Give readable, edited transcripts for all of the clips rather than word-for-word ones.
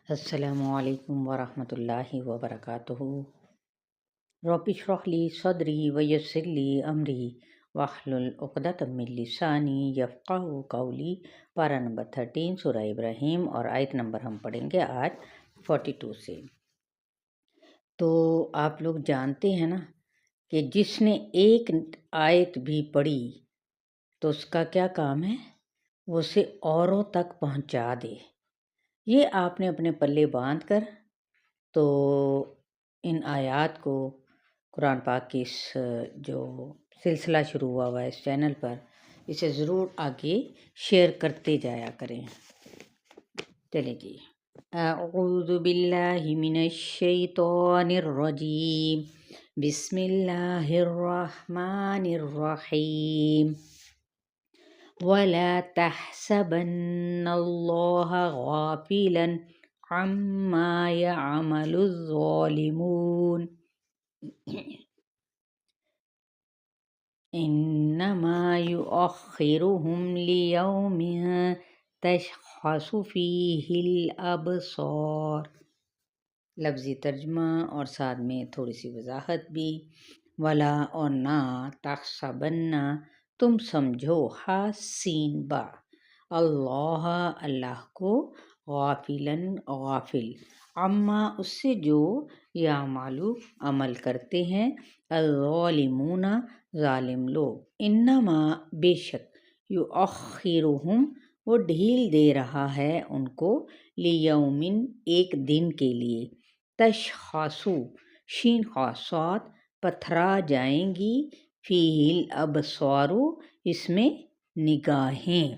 السلام علیکم ورحمۃ اللہ وبرکاتہ۔ رب اشرح لی صدری ویسر لی امری واحلل عقدۃ من لسانی یفقہوا قولی۔ پارہ نمبر 13 سورہ ابراہیم، اور آیت نمبر ہم پڑھیں گے آج 42 سے۔ تو آپ لوگ جانتے ہیں نا کہ جس نے ایک آیت بھی پڑھی تو اس کا کیا کام ہے؟ وہ اسے اوروں تک پہنچا دے۔ یہ آپ نے اپنے پلے باندھ کر تو ان آیات کو قرآن پاک کی اس جو سلسلہ شروع ہوا ہے اس چینل پر، اسے ضرور آگے شیئر کرتے جایا کریں۔ چلیں جی، اعوذ باللہ من الشیطان الرجیم، بسم اللہ الرحمن الرحیم۔ وَلَا تَحْسَبَنَّ اللَّهَ غَافِلًا عَمَّا يَعْمَلُ الظَّالِمُونَ إِنَّمَا يُؤَخِّرُهُمْ لِيَوْمٍ تَشْخَصُ فِيهِ الْأَبْصَارُ۔ لفظی ترجمہ اور ساتھ میں تھوڑی سی وضاحت بھی۔ ولا اور نہ، تحسبن تم سمجھو، سین با، اللہ کو، غافلاً غافل، عما اس سے جو، یعملو عمل کرتے ہیں، الظالمون ظالم لوگ، انما بے شک، یؤخرہم وہ ڈھیل دے رہا ہے ان کو، لیومن ایک دن کے لیے، تشخصو شین خاصات پتھرا جائیں گی، فیہ الابصار اس میں نگاہیں،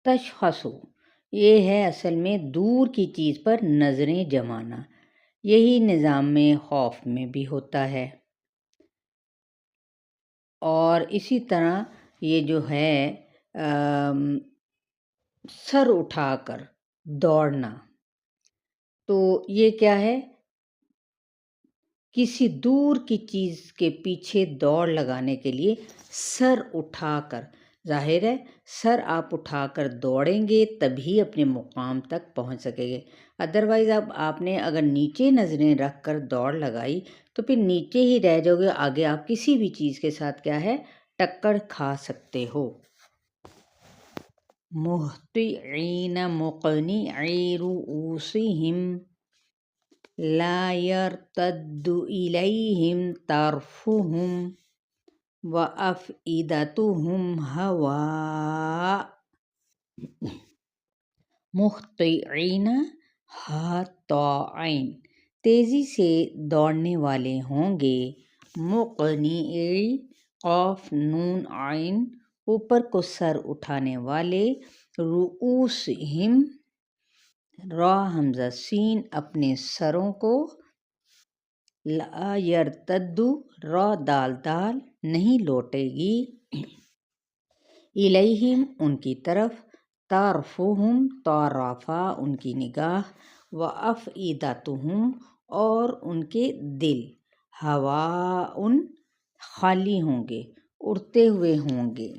تشخصو یہ ہے اصل میں دور کی چیز پر نظریں جمانا، یہی نظام خوف میں بھی ہوتا ہے۔ اور اسی طرح یہ جو ہے سر اٹھا کر دوڑنا، تو یہ کیا ہے؟ کسی دور کی چیز کے پیچھے دوڑ لگانے کے لیے سر اٹھا کر، ظاہر ہے سر آپ اٹھا کر دوڑیں گے تبھی اپنے مقام تک پہنچ سکیں گے، ادروائز اب آپ نے اگر نیچے نظریں رکھ کر دوڑ لگائی تو پھر نیچے ہی رہ جاؤ گے، آگے آپ کسی بھی چیز کے ساتھ کیا ہے، ٹکر کھا سکتے ہو۔ مہطعین مقنعی رؤوسہم لا يرتد الیہم طرفہم وافئدتہم ہواء۔ مہطعین ہاتعین تیزی سے دوڑنے والے ہوں گے، مقنعی قاف نون عین اوپر کو سر اٹھانے والے، رؤوسہم را حمزہ سین اپنے سروں کو، لا یرتد را دال دال نہیں لوٹے گی، الیہم ان کی طرف، طرفہم طرفا ان کی نگاہ، وافئدتہم اور ان کے دل، ہواء خالی ہوں گے، اڑتے ہوئے ہوں گے،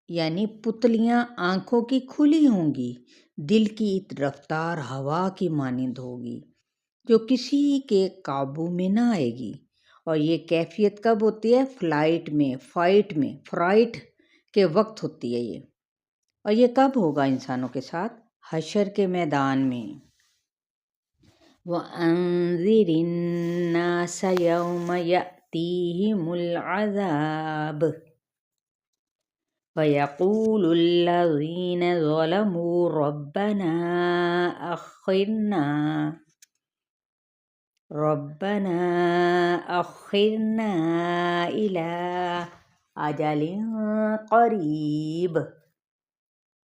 یعنی پتلیاں آنکھوں کی کھلی ہوں گی، دل کی رفتار ہوا کی مانند ہوگی جو کسی کے قابو میں نہ آئے گی۔ اور یہ کیفیت کب ہوتی ہے؟ فرائٹ کے وقت ہوتی ہے یہ، اور یہ کب ہوگا انسانوں کے ساتھ؟ حشر کے میدان میں۔ وَأَنذِرِ النَّاسَ يَوْمَ يَأْتِيهِمُ الْعَذَابُ فَيَقُولُ الَّذِينَ ظَلَمُوا رَبَّنَا أَخِّرْنَا إِلَىٰ أَجَلٍ قَرِيبٍ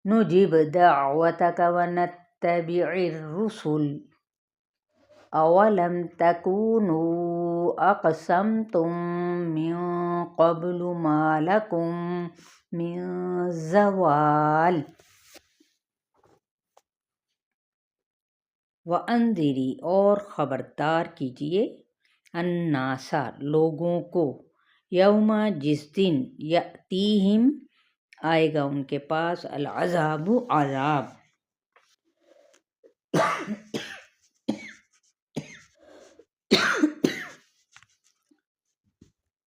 نُجِبْ دَعْوَتَكَ وَنَتَّبِعِ الرُّسُلَ أَوَلَمْ تَكُونُوا أَقْسَمْتُم مِّن قَبْلُ مَا لَكُم مِّن زَوَالٍ۔ وَأَنذِرِ اور خبردار کیجئے، النَّاسَ لوگوں کو، یوم جس دن، یأتیہم آئے گا ان کے پاس العذاب عذاب،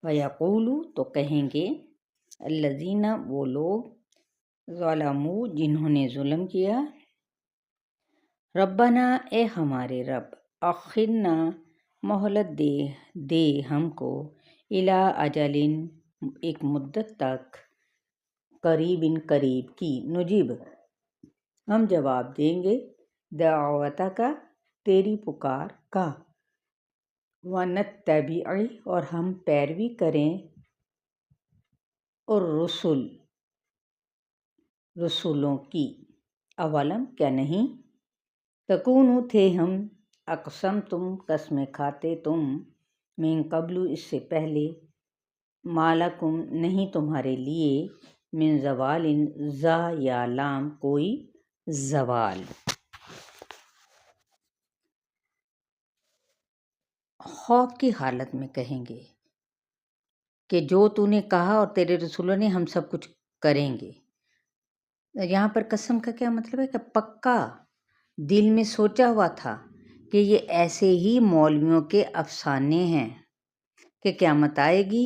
وَيَقُولُ تو کہیں گے الذین وہ لوگ ظلموا جنہوں نے ظلم کیا، ربنا اے ہمارے رب، اخرنا مہلت دے ہم کو، الی اجل ایک مدت تک، قریب کی، نجیب ہم جواب دیں گے، دعوتک تیری پکار کا، ونتبع اور ہم پیروی کریں، رسولوں کی، اولم کیا نہیں، تکونو تھے ہم، اقسمتم قسمیں کھاتے تم، من قبل اس سے پہلے، مالکم نہیں تمہارے لیے، من زوال زا یا لام کوئی زوال، خوف کی حالت میں کہیں گے کہ جو تو نے کہا اور تیرے رسولوں نے ہم سب کچھ کریں گے۔ یہاں پر قسم کا کیا مطلب ہے کہ پکا دل میں سوچا ہوا تھا کہ یہ ایسے ہی مولویوں کے افسانے ہیں کہ قیامت آئے گی،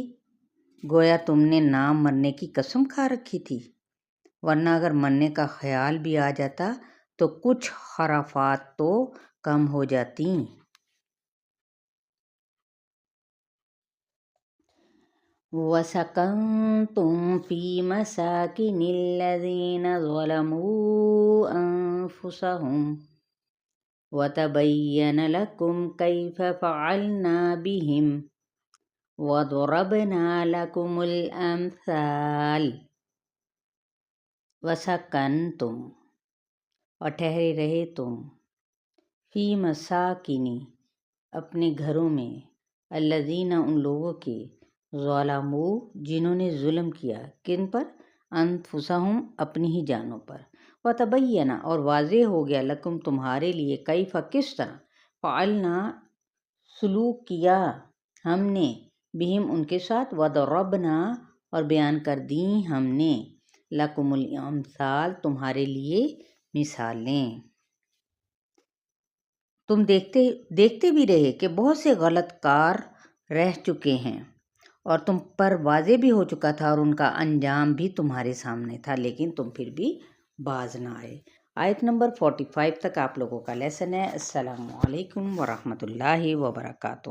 گویا تم نے نہ مرنے کی قسم کھا رکھی تھی، ورنہ اگر مرنے کا خیال بھی آ جاتا تو کچھ خرافات تو کم ہو جاتی۔ وَسَكَنْتُمْ فِي مَسَاكِنِ الَّذِينَ ظَلَمُوا أَنفُسَهُمْ وَتَبَيَّنَ لَكُمْ كَيْفَ فَعَلْنَا بِهِمْ وَضَرَبْنَا لَكُمُ الْأَمْثَالَ۔ وَسَكَنْتُمْ اور ٹھہرے رہے تم، فی مساکن اپنے گھروں میں، الذین ان لوگوں کے، ظلموا جنہوں نے ظلم کیا، کن پر، انفسہم اپنی ہی جانوں پر، وتبین اور واضح ہو گیا، لکم تمہارے لیے، کیف کس طرح، فعلنا سلوک کیا ہم نے، بہم ان کے ساتھ، وضربنا اور بیان کر دیں ہم نے، لکم الامثال تمہارے لیے مثالیں۔ تم دیکھتے بھی رہے کہ بہت سے غلط کار رہ چکے ہیں اور تم پر واضح بھی ہو چکا تھا اور ان کا انجام بھی تمہارے سامنے تھا، لیکن تم پھر بھی باز نہ آئے۔ آیت نمبر 45 تک آپ لوگوں کا لیسن ہے۔ السلام علیکم ورحمۃ اللہ وبرکاتہ۔